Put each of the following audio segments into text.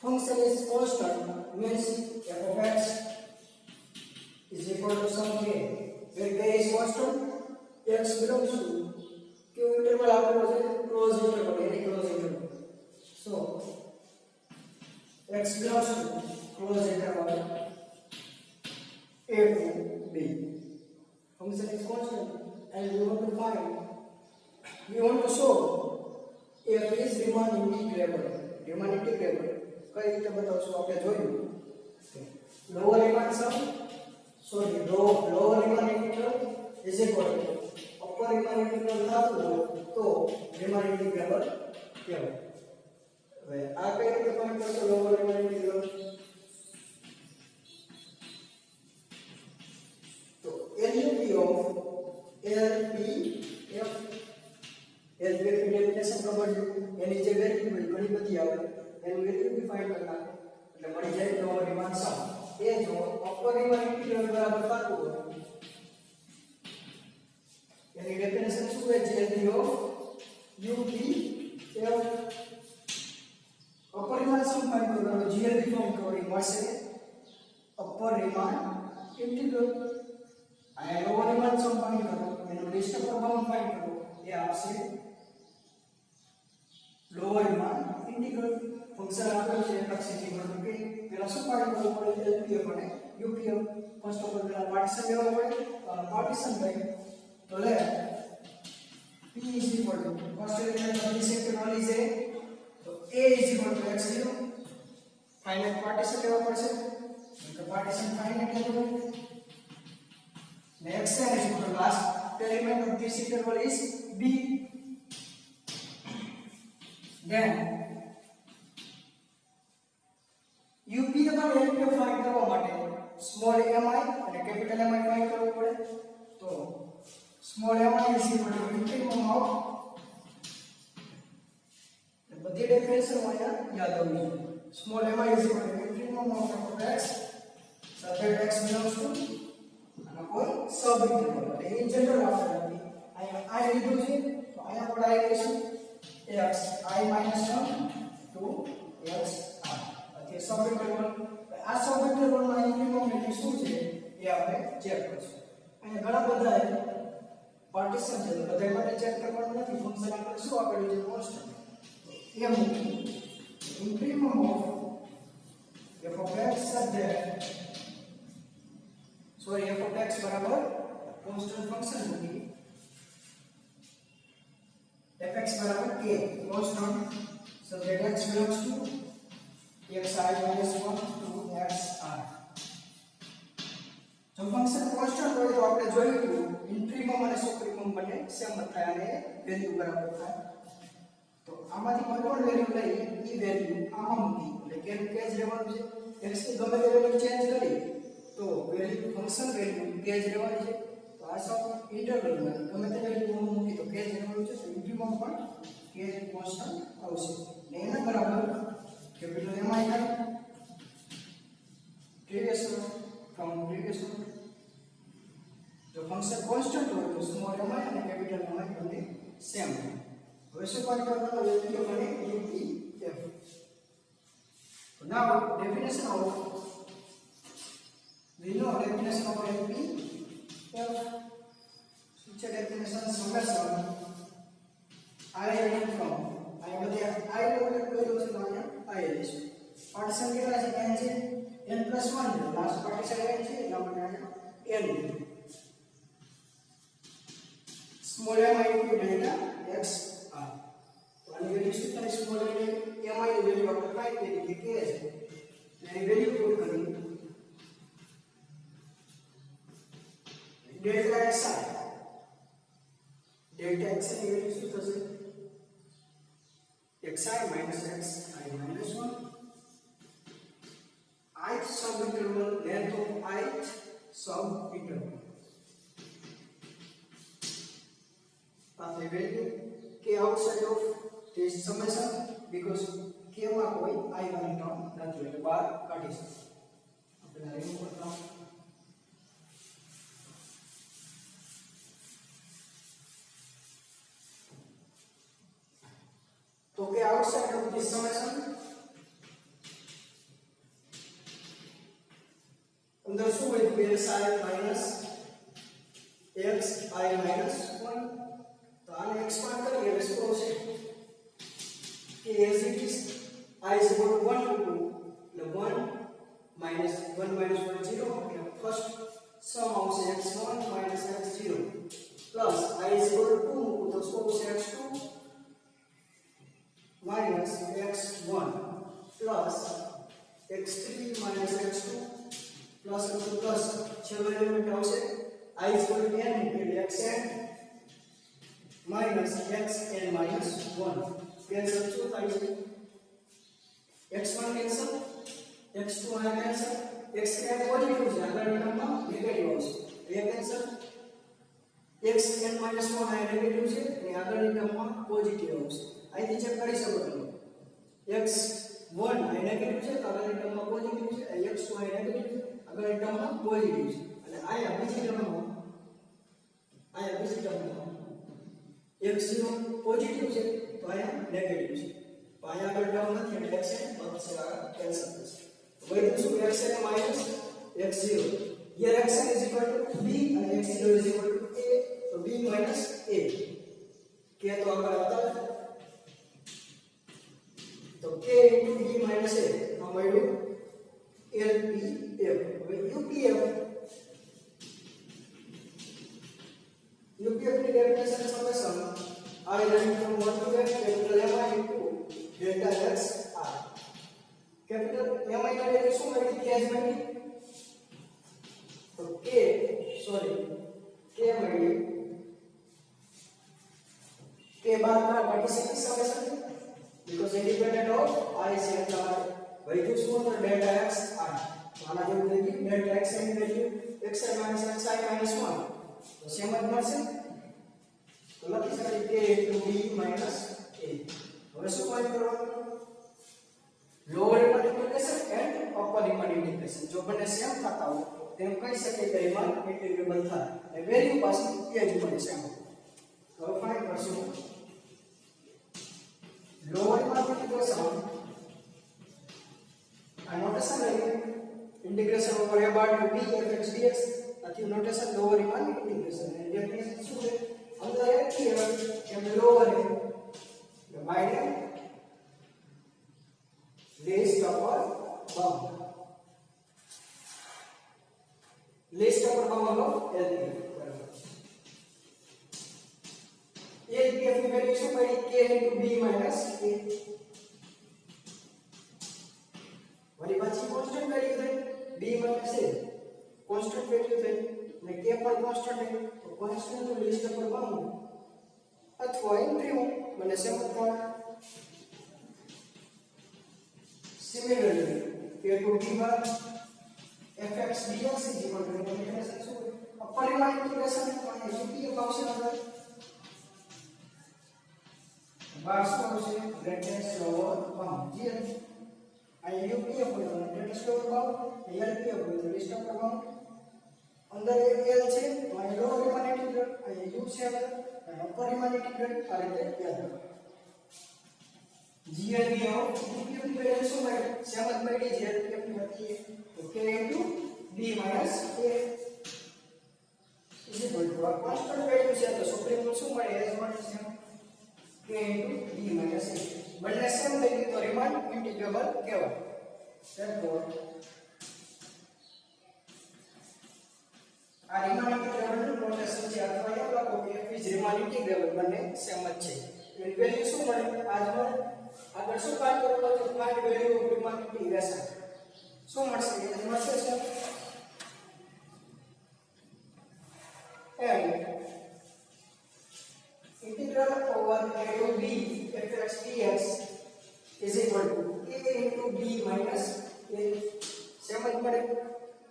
function is constant means f of x is equal to some k, where k is constant, x belongs to q interval આપેલો છે close interval, any close interval. So x belongs to close interval a to b. Function is constant and we want to show f is Riemann integrable. Riemann integrable કઈ રીતે બતાવશું આપણે જોયું. Lower Riemann integral is equal to upper Riemann integral થતું હોય તો Riemann integrable કહેવાય. હવે આ કઈ રીતે ફાઇન્ડ કરશો lower Riemann integral? તો LUP of LPF ડેફિનેશન ખબર છે એની જે વેરીએબલ ઘણી બધી આવે એનું વેલ્યુ ડિફાઇન કરી નાખો એટલે મળી જાય લોઅર રીમાન સમ. એ જો અપર રીમાન ઇન્ટિગ્રલ બરાબર થતું હોય એની ડેફિનેશન શું છે? GLP of UPF. Upper Riemann sum find કરવાનો GLP ફોર્મ કરી મળશે અપર રીમાન ઇન્ટિગ્રલ. આ લોઅર રીમાન સમ ફાઇન્ડ કરો એનું લિસ્ટ ઓફ બાઉન્ડ ફાઇન્ડ કરો એ આપશે lower Riemann integral. ફંક્શન આપેલું છે x ઇક્વલ ટુ k. પહેલા શું પાડી કરવું પડે? LPF અને UPF. ફર્સ્ટ ઓફ ઓલ પહેલા પાર્ટીશન લેવું પડે. પાર્ટીશન લઈ તો લે p is equal to first element of this integral is a, તો a is equal to x0. Finite partition લેવું પડશે તો પાર્ટીશન ફાઇનાઇટ લેવું. Next is equal to last element of this interval is b. Then UP અને LPF find કરવા માટે small mi અને capital Mi find કરવું પડે. તો small mi is equal to minimum of, બધી ડેફિનેશન અહીંયા યાદ હોવી જોઈએ. Small mi is equal to minimum of x such that x belongs to અને કોઈ સબ ઇન્ટરવલ. એટલે ઇન જનરલ આપણે અહીંયા આ લીધું છે તો અહીંયા પણ આ લઈશું x I minus 1 to x r. એટલે સબ ઇન્ટરવલ. આ સબ ઇન્ટરવલમાં ઇન્ક્રીમેન્ટ શું છે એ આપણે ચેક કરીશું. અહીંયા ઘણા બધા પાર્ટીશન છે બધા માટે ચેક કરવાનું નથી. ફંક્શન આપણે શું આપેલું છે? કોન્સ્ટન્ટ. એ મૂકી increment of f of x such that f of x બરાબર કોન્સ્ટન્ટ ફંક્શન મૂકી fx બરાબર k constant so that x belongs to xi minus 1 to xr. જો ફંક્શન કોન્સ્ટન્ટ હોય તો આપણે જોયું હતું ઇન્ફીમમ અને સુપ્રીમમ બંને સેમ થાય અને વેલ્યુ બરાબર થાય. તો આમાંથી કોઈ પણ વેલ્યુ લઈ ઈ વેલ્યુ આમાં મૂકી એટલે કે જ રહેવાનું છે. x ની ગમે તે વેલ્યુ ચેન્જ કરી તો વેલ્યુ ફંક્શન વેલ્યુ કે જ રહેવાની છે. તો આ સબ ઇન્ટરવલમાં ગમે તે વેલ્યુ મૂકી તો કે જ રહેવાનું છે. તો ઇન્ફીમમ પણ કે કોન્સ્ટન્ટ આવશે ને એના બરાબર કેપિટલ mi થાય. પ્રીવિયસ ફ્રોમ પ્રીવિયસ જો ફંક્શન કોન્સ્ટન્ટ હોય તો સ્મોલ mi અને કેપિટલ mi બંને સેમ. હવે શું કરવાનું? વેલ્યુ અને UPF. Now definition of we know definition of LPF. Such a definition summation I learned from I learned I partition કેટલા છે? n છે n+1 લાસ્ટ પાર્ટીશન n છે એટલા માટે n small mi into delta x r. તો આની value શું થાય? સ્મોલ mi ની વેલ્યુ આપણે ફાઇન્ડ કરી કે કે છે એની વેલ્યુ પુટ કરી delta x i. delta x ની વેલ્યુ શું થશે? xi minus xi minus 1. ith sub interval, length of ith sub interval. Path value k outside of this summation because k માં કોઈ I વાળી ટર્મ નથી એટલે બહાર કાઢી શકીએ. આપણે રિમૂવ કરતા તો કે outside of this summation અંદર શું હોય કે psi minus xi minus 1 તો આને એક્સપાન્ડ કરીએ એટલે શું આવશે કે as it is I is equal to 1 to 2 એટલે 1 minus 1 minus 1 0 એટલે ફર્સ્ટ સમ આવશે x1 minus x0 plus I is equal to 2 તો શું આવશે x2 minus x1 plus x3 minus x2 plus plus છેલ્લો એલિમેન્ટ આવશે I is equal to n એટલે xn minus xn minus 1 cancel શું થાય છે x1 કેન્સલ x2 આ કેન્સલ x3 પોઝિટિવ છે આગળની ટર્મમાં નેગેટિવ આવશે એ કેન્સલ xn minus 1 આ નેગેટિવ છે અને આગળની ટર્મમાં પોઝિટિવ આવશે અહીંથી ચેક કરી શકો તમે x1 આ નેગેટિવ છે તો આગળની ટર્મમાં પોઝિટિવ છે x2 આ નેગેટિવ છે આગળની ટર્મમાં પોઝિટિવ છે અને આ બીજી ટર્મમાં x0 પોઝિટિવ છે તો અહીંયા નેગેટિવ છે તો અહીંયા આગળ ટર્મ નથી એટલે xn બનશે આ કેન્સલ થશે વૈધું શું xn minus x0 here xn is equal to b and x0 is equal to a તો b minus a કે તો આગળ આવતા તો k into b minus a આ મળ્યું LPF હવે UPF ની definition summation I learned from 1 to f capital M I into delta x r capital M I ના વેલ્યુ શું મળી કે જ મળી તો k મળી k બાર ના participate summation because independent of I is એટલા માટે વૈધું શું તો delta x r આના જેવું થઈ ગયું delta x ની value xi minus xi minus 1 તો સેમ જ મળશે તો લખી શકાય k into b minus a હવે શું ફાઇન્ડ કરવાનું lower Riemann integration and upper Riemann integration જો બંને સેમ થતા હોય તેમ કહી શકીએ કે રિમાન ઇન્ટિગ્રેબલ થાય અને વેલ્યુ પાછી એ જ મળે સેમ તો ફાઇન્ડ કરશું લોઅર રિમાન ઇન્ટિગ્રેશન આ નોટેશન લઈએ integration over a bar to b fx dx આથી નોટેશન લોઅર રિમાન ઇન્ટિગ્રેશન અને ડેફિનેશન શું છે અંદર એક કહેવાય કે lower the minor least upper bound of LPF ની વેલ્યુ શું મળી k into b minus a વળી પાછી કોન્સ્ટન્ટ વેલ્યુ થઈ b minus a constant value થઈ અને k પણ કોન્સ્ટન્ટ છે તો કોન્સ્ટન્ટ નું લીસ્ટ અપર બાઉન્ડ અથવા ઇન્ટ્રીમ મને સમજવા similarly k to b bar fx dx is equal to integration શું અપરિમાણ ઇન્ટિગ્રેશન પણ UPF આવશે અંદર બાર શું આવશે ગ્રેટેસ્ટ લોઅર બાઉન્ડ જે આ UPF હોય તો ગ્રેટેસ્ટ લોઅર બાઉન્ડ LPF હોય તો લીસ્ટ અપર બાઉન્ડ અંદર L છે તો અહીં લોઅર રિમાન ઇન્ટિગ્રલ અહીં U છે અને અપર રિમાન ઇન્ટિગ્રલ આ રીતે યાદ રાખો GLP ઓફ UPF ની વેલ્યુ શું મળે સેમ જ મળી GLPF ની હતી તો k into b minus a is equal to a constant value છે તો સુપ્રીમ નું શું મળે એઝ મળે છે k into b minus a બંને સેમ થઈ ગયું તો રિમાન ઇન્ટિગ્રેબલ કહેવાય therefore આ રિમાન ઇન્ટિગ્રેબલ નું નોટેશન છે અથવા એમ લખો કે f is રિમાન ઇન્ટિગ્રેબલ બંને સેમ જ છે એની વેલ્યુ શું મળે આજ મળે આગળ શું ફાઇન્ડ કરવાનું છે ફાઇન્ડ વેલ્યુ ઓફ રિમાન ઇન્ટિગ્રેશન શું મળશે એ મળશે છે and integral over a to b fx dx is equal to a into b minus a same જ મળે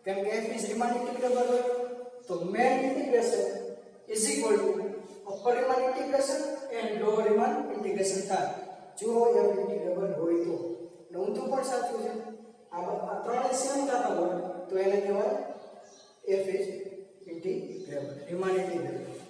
કેમ કે f is રિમાન ઇન્ટિગ્રેબલ હોય તો મેન integration is equal to upper Riemann integration and lower Riemann integration થાય જો f integrable હોય તો નોંધવું પણ સાચું છે આ ત્રણે સેમ થતા હોય તો એને કહેવાય f is integral રિમાન ઇન્ટિગ્રેબલ